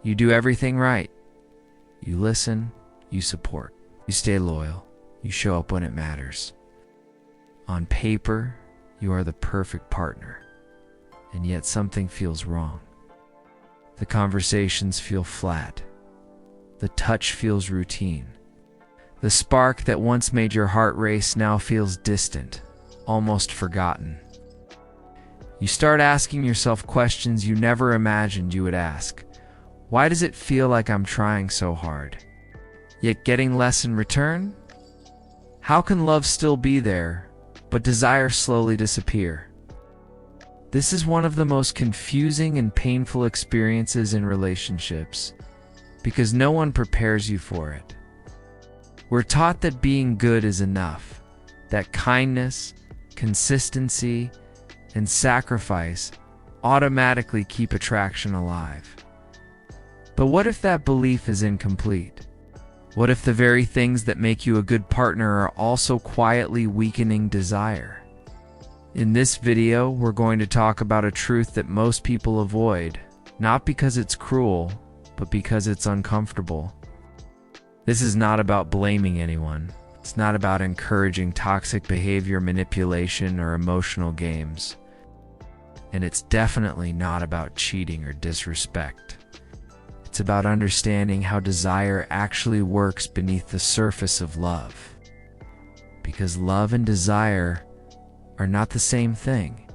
You do everything right. You listen, you support, you stay loyal, you show up when it matters. On paper, you are the perfect partner, and yet something feels wrong. The conversations feel flat. The touch feels routine. The spark that once made your heart race now feels distant, almost forgotten. You start asking yourself questions you never imagined you would ask. Why does it feel like I'm trying so hard, yet getting less in return? How can love still be there, but desire slowly disappear? This is one of the most confusing and painful experiences in relationships, because no one prepares you for it. We're taught that being good is enough, that kindness, consistency, and sacrifice automatically keep attraction alive. But what if that belief is incomplete? What if the very things that make you a good partner are also quietly weakening desire? In this video, we're going to talk about a truth that most people avoid, not because it's cruel, but because it's uncomfortable. This is not about blaming anyone. It's not about encouraging toxic behavior, manipulation, or emotional games. And it's definitely not about cheating or disrespect. It's about understanding how desire actually works beneath the surface of love. Because love and desire are not the same thing.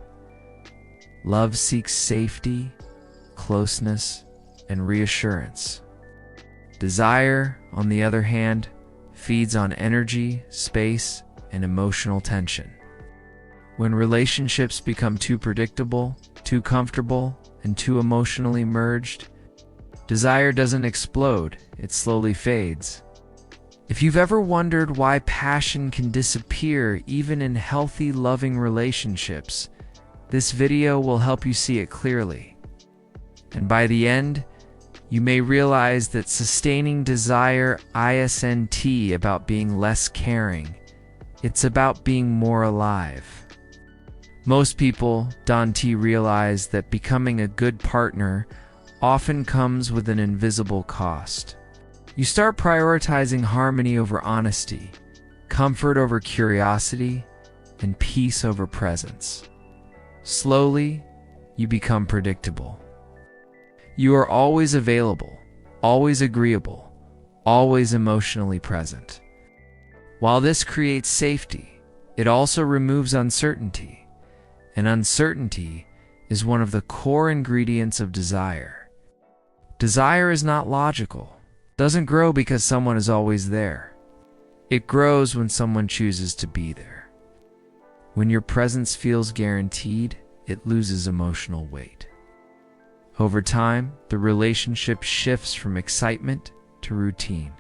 Love seeks safety, closeness, and reassurance. Desire, on the other hand, feeds on energy, space, and emotional tension. When relationships become too predictable, too comfortable, and too emotionally merged, desire doesn't explode, it slowly fades. If you've ever wondered why passion can disappear even in healthy, loving relationships, this video will help you see it clearly. And by the end, you may realize that sustaining desire isn't about being less caring. It's about being more alive. Most people don't realize that becoming a good partner often comes with an invisible cost. You start prioritizing harmony over honesty, comfort over curiosity, and peace over presence. Slowly, you become predictable. You are always available, always agreeable, always emotionally present. While this creates safety, it also removes uncertainty, and uncertainty is one of the core ingredients of desire. Desire is not logical. It doesn't grow because someone is always there. It grows when someone chooses to be there. When your presence feels guaranteed, it loses emotional weight. Over time, the relationship shifts from excitement to routine.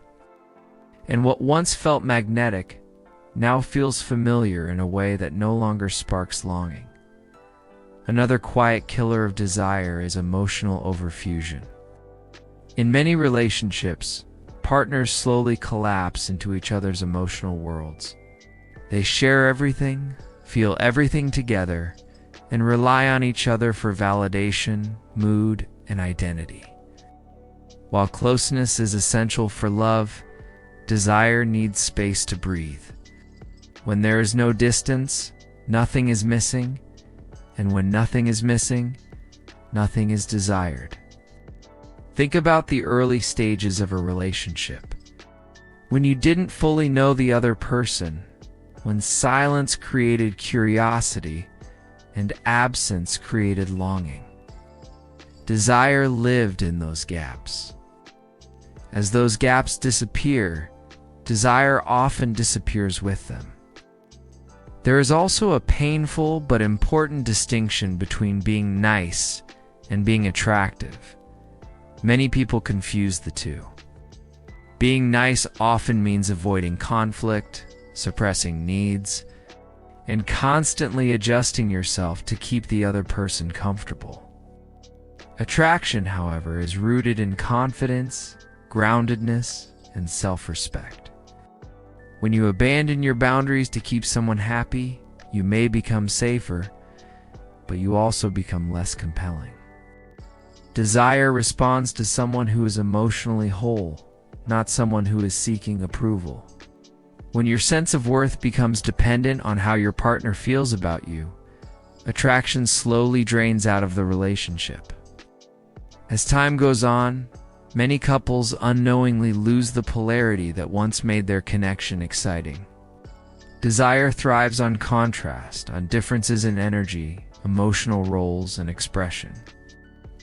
And what once felt magnetic now feels familiar in a way that no longer sparks longing. Another quiet killer of desire is emotional overfusion. In many relationships, partners slowly collapse into each other's emotional worlds. They share everything, feel everything together, and rely on each other for validation, mood, and identity. While closeness is essential for love, desire needs space to breathe. When there is no distance, nothing is missing, and when nothing is missing, nothing is desired. Think about the early stages of a relationship. When you didn't fully know the other person, when silence created curiosity, and absence created longing. Desire lived in those gaps. As those gaps disappear, desire often disappears with them. There is also a painful but important distinction between being nice and being attractive. Many people confuse the two. Being nice often means avoiding conflict, suppressing needs, and constantly adjusting yourself to keep the other person comfortable. Attraction, however, is rooted in confidence, groundedness, and self-respect. When you abandon your boundaries to keep someone happy, you may become safer, but you also become less compelling. Desire responds to someone who is emotionally whole, not someone who is seeking approval. When your sense of worth becomes dependent on how your partner feels about you, attraction slowly drains out of the relationship. As time goes on, many couples unknowingly lose the polarity that once made their connection exciting. Desire thrives on contrast, on differences in energy, emotional roles, and expression.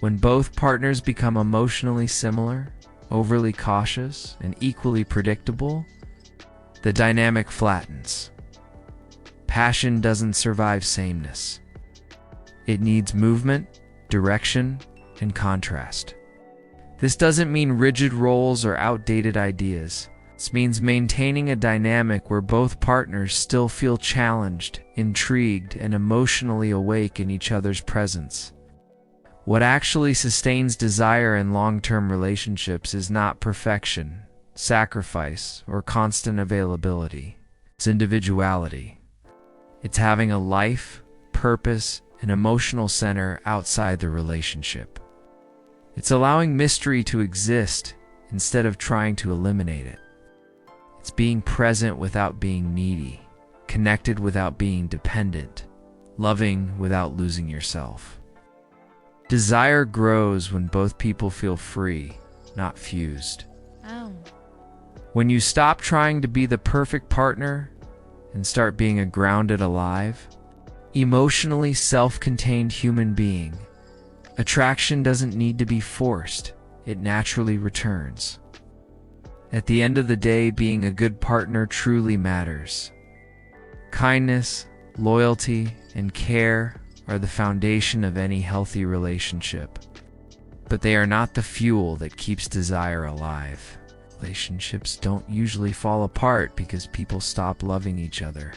When both partners become emotionally similar, overly cautious, and equally predictable, the dynamic flattens. Passion doesn't survive sameness. It needs movement, direction, and contrast. This doesn't mean rigid roles or outdated ideas. This means maintaining a dynamic where both partners still feel challenged, intrigued, and emotionally awake in each other's presence. What actually sustains desire in long-term relationships is not perfection, sacrifice, or constant availability. It's individuality. It's having a life, purpose, and emotional center outside the relationship. It's allowing mystery to exist instead of trying to eliminate it. It's being present without being needy, connected without being dependent, loving without losing yourself. Desire grows when both people feel free, not fused. When you stop trying to be the perfect partner and start being a grounded, alive, emotionally self-contained human being, attraction doesn't need to be forced. It naturally returns. At the end of the day, being a good partner truly matters. Kindness, loyalty, and care are the foundation of any healthy relationship, but they are not the fuel that keeps desire alive. Relationships don't usually fall apart because people stop loving each other.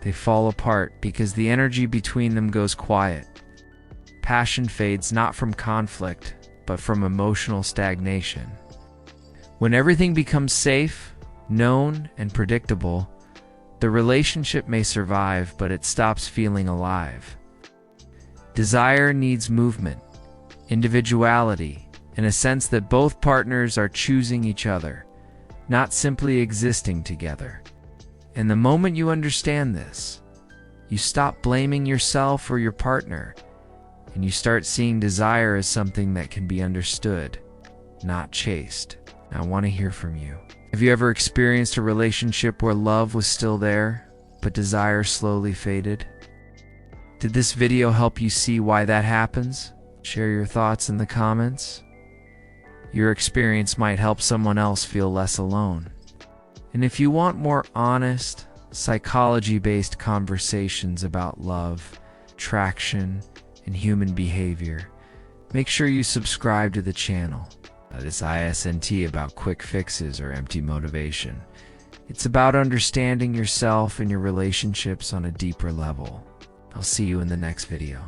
They fall apart because the energy between them goes quiet. Passion fades not from conflict, but from emotional stagnation. When everything becomes safe, known, and predictable, the relationship may survive, but it stops feeling alive. Desire needs movement, individuality, and a sense that both partners are choosing each other, not simply existing together. And the moment you understand this, you stop blaming yourself or your partner, and you start seeing desire as something that can be understood, not chased. Now, I want to hear from you. Have you ever experienced a relationship where love was still there, but desire slowly faded? Did this video help you see why that happens? Share your thoughts in the comments. Your experience might help someone else feel less alone. And if you want more honest, psychology-based conversations about love, attraction, and human behavior, make sure you subscribe to the channel. This isn't about quick fixes or empty motivation. It's about understanding yourself and your relationships on a deeper level. I'll see you in the next video.